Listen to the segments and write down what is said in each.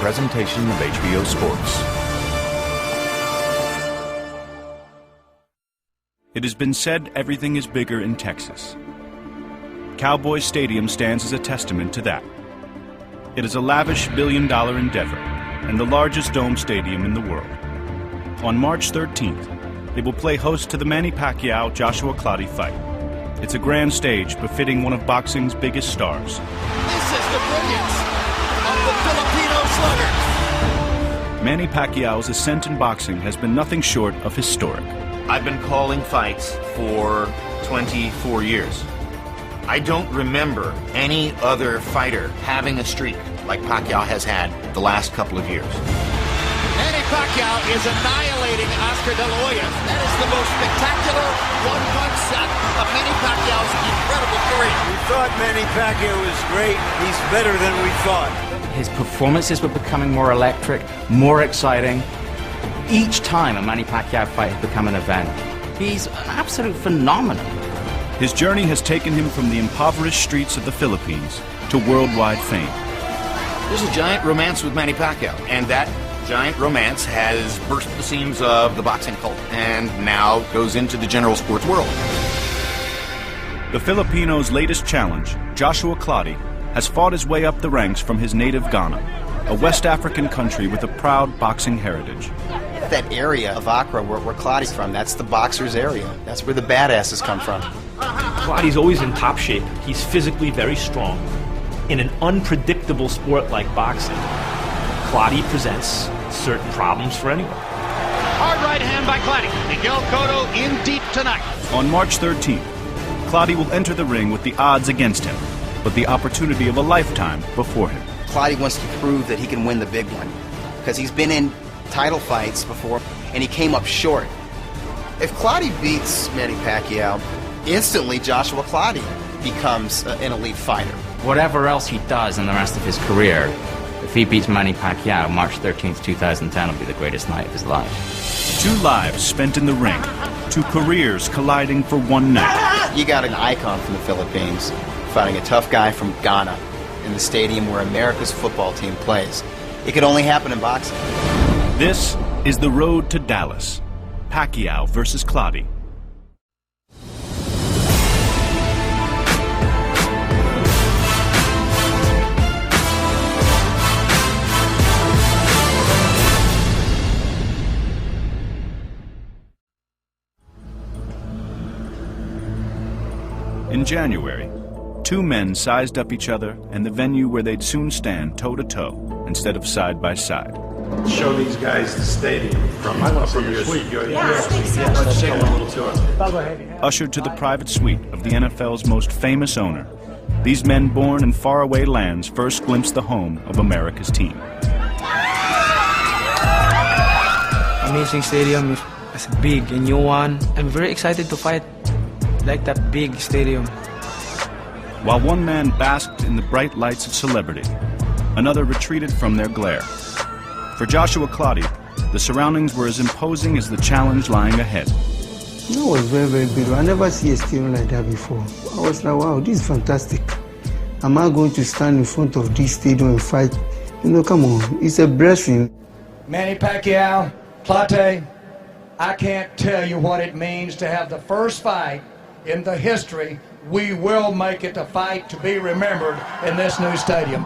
presentation of HBO Sports. It has been said everything is bigger in Texas. Cowboys Stadium stands as a testament to that. It is a lavish billion-dollar endeavor and the largest dome stadium in the world. On March 13th, they will play host to the Manny Pacquiao-Joshua Clottey fight. It's a grand stage befitting one of boxing's biggest stars. This is the brilliance of the Filipino sluggers. Manny Pacquiao's ascent in boxing has been nothing short of historic. I've been calling fights for 24 years. I don't remember any other fighter having a streak like Pacquiao has had the last couple of years. Manny Pacquiao is annihilating Oscar De La Hoya. That is the most spectacular one-punch set of Manny Pacquiao's incredible career. We thought Manny Pacquiao was great. He's better than we thought. His performances were becoming more electric, more exciting. Each time a Manny Pacquiao fight has become an event. He's an absolute phenomenon. His journey has taken him from the impoverished streets of the Philippines to worldwide fame. There's a giant romance with Manny Pacquiao, and that giant romance has burst the seams of the boxing cult and now goes into the general sports world. The Filipino's latest challenge, Joshua Clottey, has fought his way up the ranks from his native Ghana, a West African country with a proud boxing heritage. That area of Accra where Clottey's from, that's the boxer's area. That's where the badasses come from. Clottey's always in top shape. He's physically very strong. In an unpredictable sport like boxing, Clottey presents certain problems for anyone. Hard right hand by Clottey. Miguel Cotto in deep tonight. On March 13th, Clottey will enter the ring with the odds against him, but the opportunity of a lifetime before him. Clottey wants to prove that he can win the big one, because he's been in title fights before, and he came up short. If Clottey beats Manny Pacquiao, instantly Joshua Clottey becomes an elite fighter. Whatever else he does in the rest of his career, if he beats Manny Pacquiao, March 13th, 2010 will be the greatest night of his life. 2 lives spent in the ring, 2 careers colliding for one night. You got an icon from the Philippines fighting a tough guy from Ghana in the stadium where America's football team plays. It could only happen in boxing. This is the road to Dallas. Pacquiao versus Clottey. In January, 2 men sized up each other and the venue where they'd soon stand toe-to-toe instead of side by side. Show these guys the stadium from your suite. Let's take a little tour. Ushered to the private suite of the NFL's most famous owner, these men born in faraway lands first glimpsed the home of America's team. Amazing stadium. It's big, a new one. I'm very excited to fight like that big stadium. While one man basked in the bright lights of celebrity, another retreated from their glare. For Joshua Clottey, the surroundings were as imposing as the challenge lying ahead. That was very, very beautiful. I never see a stadium like that before. I was like, wow, this is fantastic. Am I going to stand in front of this stadium and fight? You know, come on, it's a blessing. Manny Pacquiao, Clottey, I can't tell you what it means to have the first fight in the history. We will make it a fight to be remembered in this new stadium.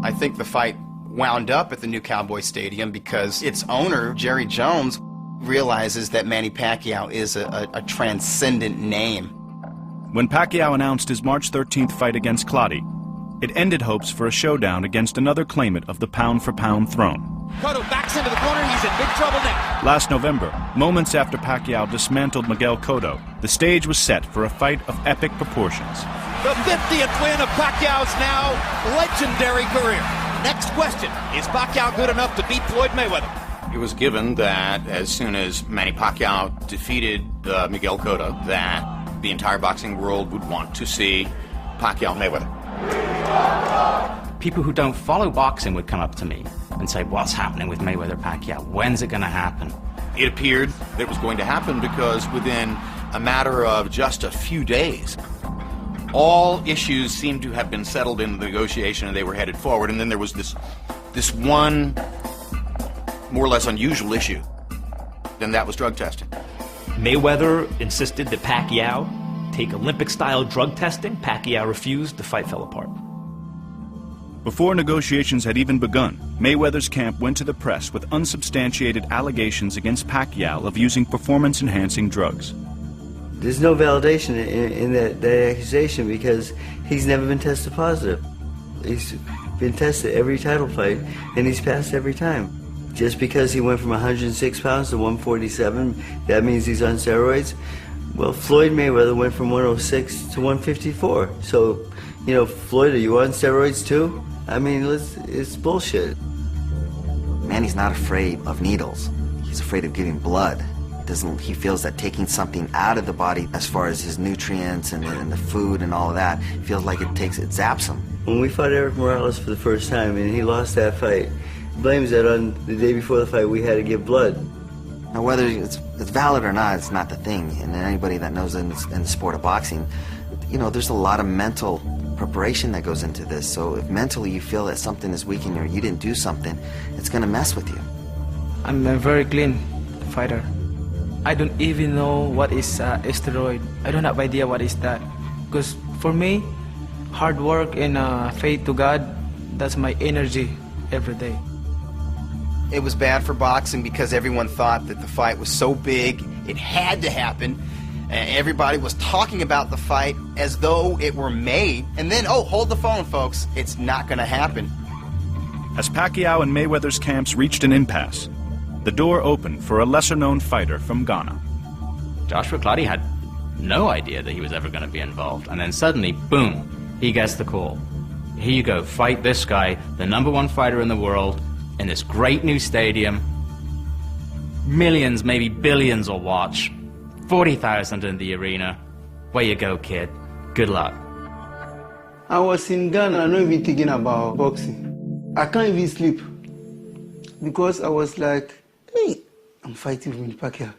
I think the fight wound up at the new Cowboy Stadium because its owner, Jerry Jones, realizes that Manny Pacquiao is a transcendent name. When Pacquiao announced his March 13th fight against Clottey, it ended hopes for a showdown against another claimant of the pound-for-pound throne. Cotto backs into the corner. He's in big trouble now. Last November, moments after Pacquiao dismantled Miguel Cotto, the stage was set for a fight of epic proportions. The 50th win of Pacquiao's now legendary career. Next question, is Pacquiao good enough to beat Floyd Mayweather? It was given that as soon as Manny Pacquiao defeated Miguel Cotto, that the entire boxing world would want to see Pacquiao Mayweather. People who don't follow boxing would come up to me and say, what's happening with Mayweather-Pacquiao? When's it going to happen? It appeared that it was going to happen because within a matter of just a few days, all issues seemed to have been settled in the negotiation and they were headed forward. And then there was this this one more or less unusual issue, and that was drug testing. Mayweather insisted that Pacquiao take Olympic-style drug testing. Pacquiao refused. The fight fell apart. Before negotiations had even begun, Mayweather's camp went to the press with unsubstantiated allegations against Pacquiao of using performance-enhancing drugs. There's no validation in that accusation because he's never been tested positive. He's been tested every title fight, and he's passed every time. Just because he went from 106 pounds to 147, that means he's on steroids? Well, Floyd Mayweather went from 106 to 154. So, you know, Floyd, are you on steroids too? I mean, it's bullshit. Manny's not afraid of needles. He's afraid of giving blood. He feels that taking something out of the body as far as his nutrients and the food and all of that, feels like it zaps him. When we fought Eric Morales for the first time and he lost that fight, he blames that on the day before the fight we had to give blood. Now whether it's valid or not, it's not the thing. And anybody that knows in the sport of boxing, you know, there's a lot of mental preparation that goes into this. So if mentally you feel that something is weak in you or you didn't do something, it's going to mess with you. I'm a very clean fighter. I don't even know what is steroid. I don't have idea what is that. Because for me, hard work and faith to God, that's my energy every day. It was bad for boxing because everyone thought that the fight was so big, it had to happen. Everybody was talking about the fight as though it were made. And then, oh, hold the phone, folks. It's not going to happen. As Pacquiao and Mayweather's camps reached an impasse, the door opened for a lesser-known fighter from Ghana. Joshua Clottey had no idea that he was ever going to be involved. And then suddenly, boom, he gets the call. Here you go, fight this guy, the #1 fighter in the world, in this great new stadium. Millions, maybe billions will watch. 40,000 in the arena. Where you go, kid. Good luck. I was in Ghana, I'm not even thinking about boxing. I can't even sleep because I was like, hey, I'm fighting with Manny Pacquiao.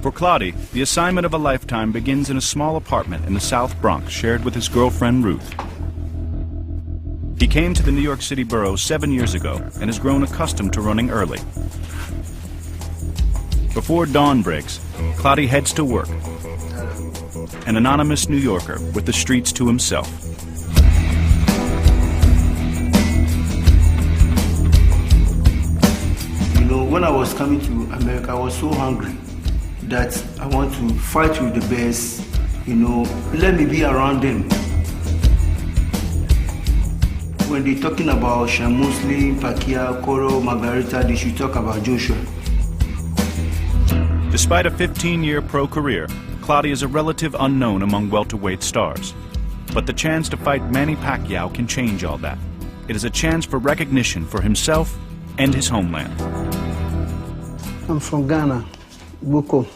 For Clottey, the assignment of a lifetime begins in a small apartment in the South Bronx shared with his girlfriend Ruth. He came to the New York City borough 7 years ago and has grown accustomed to running early. Before dawn breaks, Clottey heads to work, an anonymous New Yorker with the streets to himself. You know, when I was coming to America, I was so hungry that I want to fight with the best, you know, let me be around them. When they're talking about Shamusli, Pacquiao, Coro, Margarita, they should talk about Joshua. Despite a 15-year pro career, Clottey is a relative unknown among welterweight stars. But the chance to fight Manny Pacquiao can change all that. It is a chance for recognition for himself and his homeland. I'm from Ghana, Boko.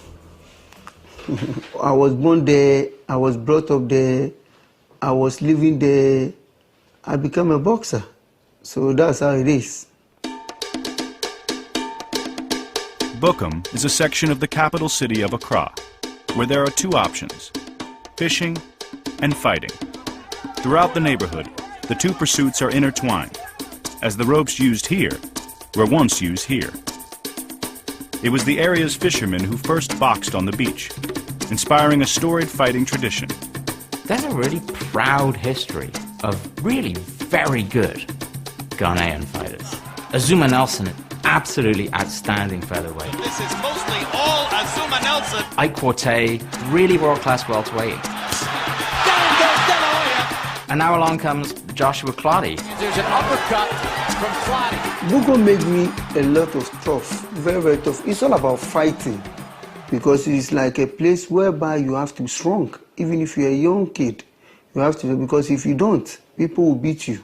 I was born there, I was brought up there, I was living there. I became a boxer. So that's how it is. Bukum is a section of the capital city of Accra, where there are two options, fishing and fighting. Throughout the neighborhood, the two pursuits are intertwined, as the ropes used here were once used here. It was the area's fishermen who first boxed on the beach, inspiring a storied fighting tradition. There's a really proud history of really very good Ghanaian fighters. Azuma Nelson, absolutely outstanding featherweight. This is mostly all Azuma Nelson. Ike Quartey, really world-class welterweight. Down goes De La Hoya. And now along comes Joshua Clottey. There's an uppercut from Clottey. Buko made me a lot of tough, very, very tough. It's all about fighting because it's like a place whereby you have to be strong. Even if you're a young kid, you have to, because if you don't, people will beat you.